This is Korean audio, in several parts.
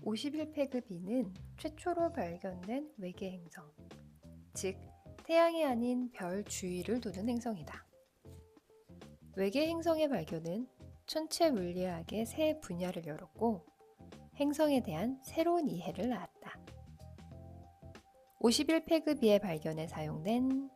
51페그 B는 최초로 발견된 외계 행성, 즉 태양이 아닌 별 주위를 도는 행성이다. 외계 행성의 발견은 천체 물리학의 새 분야를 열었고 행성에 대한 새로운 이해를 낳았다. 51페그 B의 발견에 사용된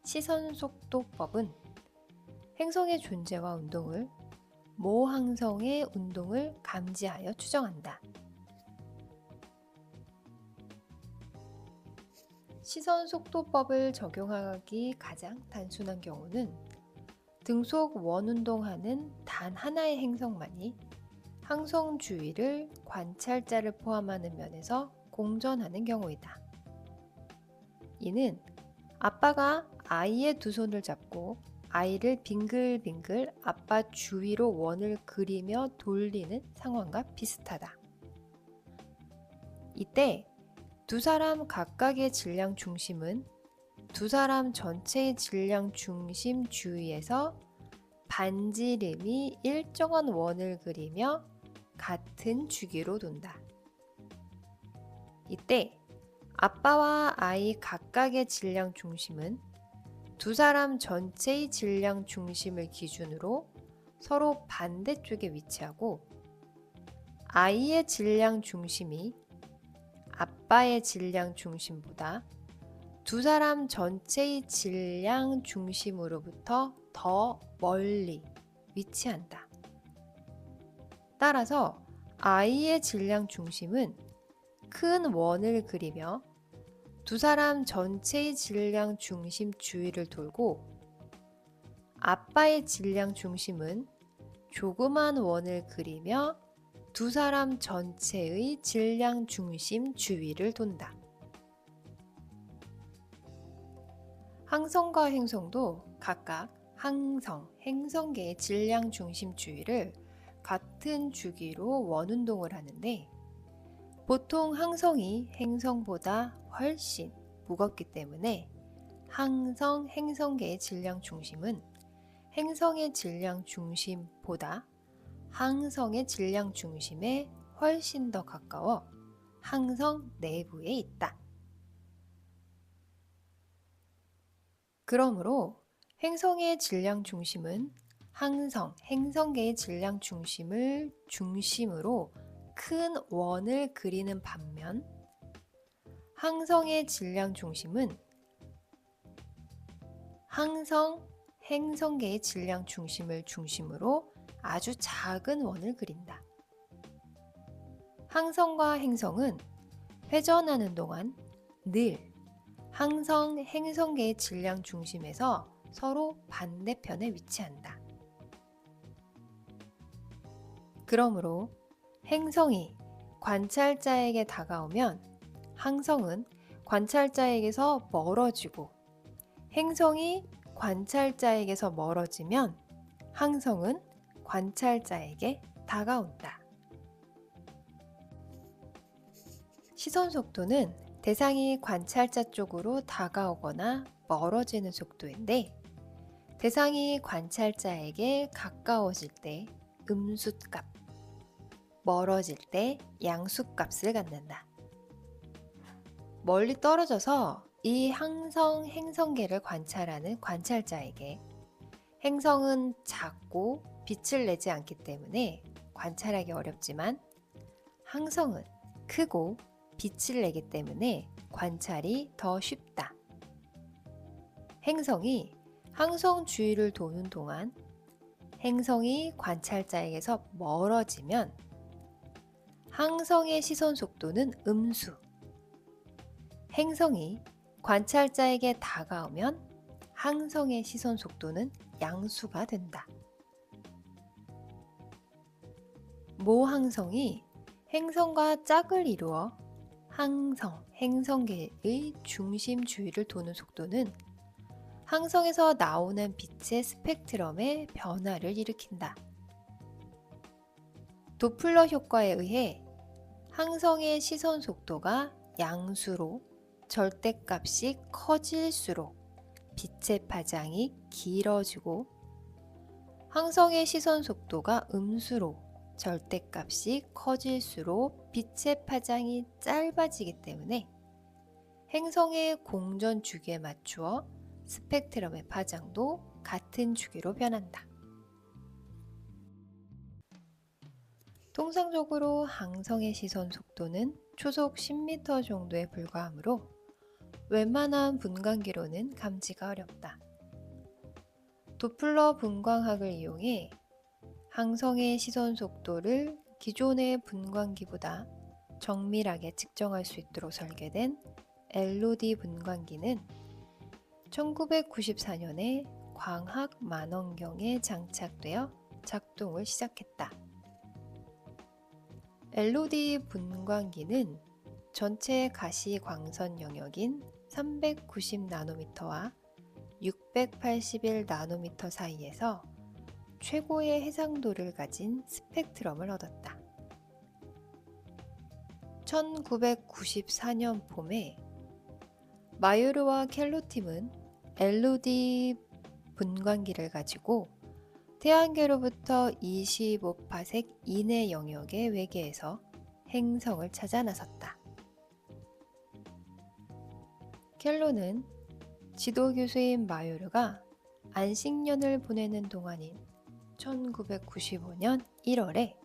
시선 속도법은 행성의 존재와 운동을 모 항성의 운동을 감지하여 추정한다. 시선 속도법을 적용하기 가장 단순한 경우는 등속 원운동하는 단 하나의 행성만이 항성 주위를 관찰자를 포함하는 면에서 공전하는 경우이다. 이는 아빠가 아이의 두 손을 잡고 아이를 빙글빙글 아빠 주위로 원을 그리며 돌리는 상황과 비슷하다. 이때 두 사람 각각의 질량 중심은 두 사람 전체의 질량 중심 주위에서 반지름이 일정한 원을 그리며 같은 주기로 돈다. 이때 아빠와 아이 각각의 질량 중심은 두 사람 전체의 질량 중심을 기준으로 서로 반대쪽에 위치하고 아이의 질량 중심이 아빠의 질량 중심보다 두 사람 전체의 질량 중심으로부터 더 멀리 위치한다. 따라서 아이의 질량 중심은 큰 원을 그리며 두 사람 전체의 질량 중심 주위를 돌고 아빠의 질량 중심은 조그만 원을 그리며 두 사람 전체의 질량 중심 주위를 돈다. 항성과 행성도 각각 항성, 행성계의 질량 중심 주위를 같은 주기로 원운동을 하는데 보통 항성이 행성보다 훨씬 무겁기 때문에 항성, 행성계의 질량 중심은 행성의 질량 중심보다 항성의 질량 중심에 훨씬 더 가까워 항성 내부에 있다. 그러므로 행성의 질량 중심은 항성, 행성계의 질량 중심을 중심으로 큰 원을 그리는 반면 항성의 질량 중심은 항성, 행성계의 질량 중심을 중심으로 아주 작은 원을 그린다. 항성과 행성은 회전하는 동안 늘 항성, 행성계의 질량 중심에서 서로 반대편에 위치한다. 그러므로 행성이 관찰자에게 다가오면 항성은 관찰자에게서 멀어지고 행성이 관찰자에게서 멀어지면 항성은 관찰자에게 다가온다. 시선 속도는 대상이 관찰자 쪽으로 다가오거나 멀어지는 속도인데 대상이 관찰자에게 가까워질 때 음수값, 멀어질 때 양수값을 갖는다. 멀리 떨어져서 이 항성, 행성계를 관찰하는 관찰자에게 행성은 작고 빛을 내지 않기 때문에 관찰하기 어렵지만 항성은 크고 빛을 내기 때문에 관찰이 더 쉽다. 행성이 항성 주위를 도는 동안 행성이 관찰자에게서 멀어지면 항성의 시선 속도는 음수, 행성이 관찰자에게 다가오면 항성의 시선 속도는 양수가 된다. 모 항성이 행성과 짝을 이루어 항성, 행성계의 중심 주위를 도는 속도는 항성에서 나오는 빛의 스펙트럼의 변화를 일으킨다. 도플러 효과에 의해 항성의 시선 속도가 양수로 절대값이 커질수록 빛의 파장이 길어지고 항성의 시선 속도가 음수로 절대값이 커질수록 빛의 파장이 짧아지기 때문에 행성의 공전 주기에 맞추어 스펙트럼의 파장도 같은 주기로 변한다. 통상적으로 항성의 시선 속도는 초속 10m 정도에 불과하므로 웬만한 분광기로는 감지가 어렵다. 도플러 분광학을 이용해 항성의 시선 속도를 기존의 분광기보다 정밀하게 측정할 수 있도록 설계된 LOD 분광기는 1994년에 광학만원경에 장착되어 작동을 시작했다. LOD 분광기는 전체 가시광선 영역인 390나노미터와 681나노미터 사이에서 최고의 해상도를 가진 스펙트럼을 얻었다. 1994년 봄에 마요르와 켈로팀은 LOD 분광기를 가지고 태양계로부터 25파섹 이내 영역의 외계에서 행성을 찾아 나섰다. 켈로는 지도교수인 마요르가 안식년을 보내는 동안인 1995년 1월에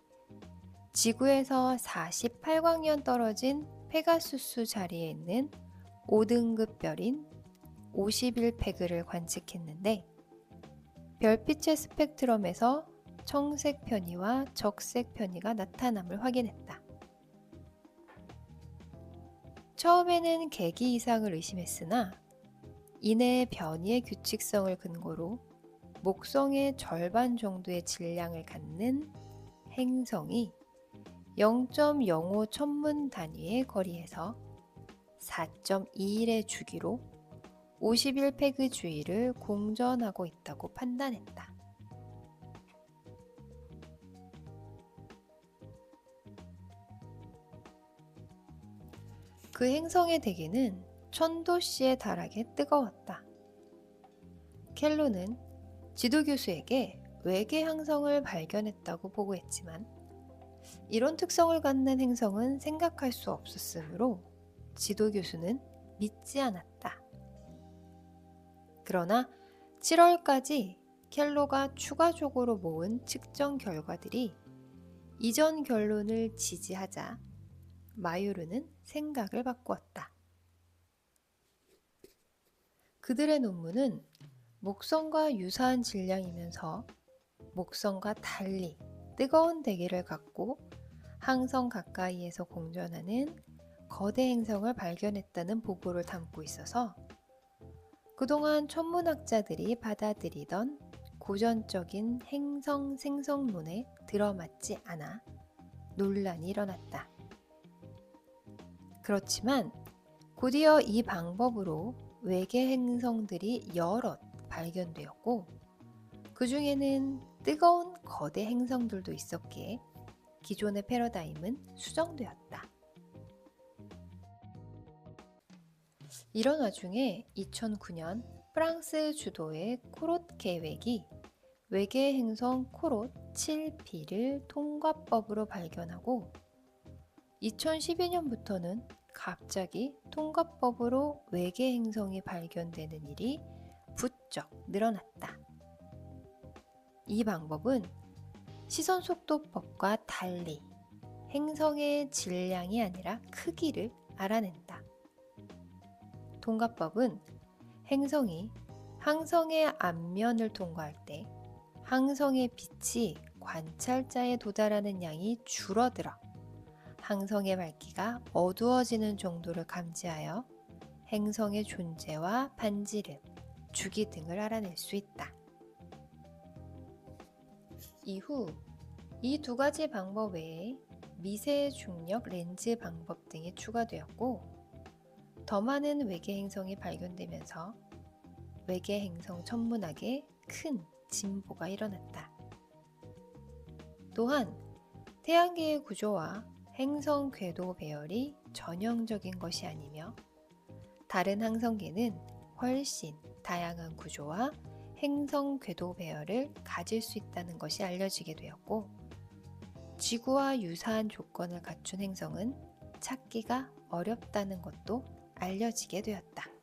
지구에서 48광년 떨어진 페가수스 자리에 있는 5등급 별인 51페그를 관측했는데 별빛의 스펙트럼에서 청색 편의와 적색 편의가 나타남을 확인했다. 처음에는 계기 이상을 의심했으나 이내 변이의 규칙성을 근거로 목성의 절반 정도의 질량을 갖는 행성이 0.05 천문 단위의 거리에서 4.21의 주기로 51페그 주위를 공전하고 있다고 판단했다. 그 행성의 대기는 1000도씨에 달하게 뜨거웠다. 켈로는 지도교수에게 외계 행성을 발견했다고 보고했지만 이런 특성을 갖는 행성은 생각할 수 없었으므로 지도교수는 믿지 않았다. 그러나 7월까지 켈로가 추가적으로 모은 측정 결과들이 이전 결론을 지지하자 마요르는 생각을 바꾸었다. 그들의 논문은 목성과 유사한 질량이면서 목성과 달리 뜨거운 대기를 갖고 항성 가까이에서 공전하는 거대 행성을 발견했다는 보고를 담고 있어서 그동안 천문학자들이 받아들이던 고전적인 행성 생성론에 들어맞지 않아 논란이 일어났다. 그렇지만 곧이어 이 방법으로 외계 행성들이 여럿 발견되었고 그 중에는 뜨거운 거대 행성들도 있었기에 기존의 패러다임은 수정되었다. 이런 와중에 2009년 프랑스 주도의 코롯 계획이 외계 행성 코롯 7b를 통과법으로 발견하고 2012년부터는 갑자기 통과법으로 외계 행성이 발견되는 일이 부쩍 늘어났다. 이 방법은 시선속도법과 달리 행성의 질량이 아니라 크기를 알아낸다. 통과법은 행성이 항성의 앞면을 통과할 때 항성의 빛이 관찰자에 도달하는 양이 줄어들어 항성의 밝기가 어두워지는 정도를 감지하여 행성의 존재와 반지름, 주기 등을 알아낼 수 있다. 이후 이 두 가지 방법 외에 미세 중력 렌즈 방법 등이 추가되었고 더 많은 외계 행성이 발견되면서 외계 행성 천문학에 큰 진보가 일어났다. 또한 태양계의 구조와 행성 궤도 배열이 전형적인 것이 아니며 다른 항성계는 훨씬 다양한 구조와 행성 궤도 배열을 가질 수 있다는 것이 알려지게 되었고 지구와 유사한 조건을 갖춘 행성은 찾기가 어렵다는 것도 알려지게 되었다.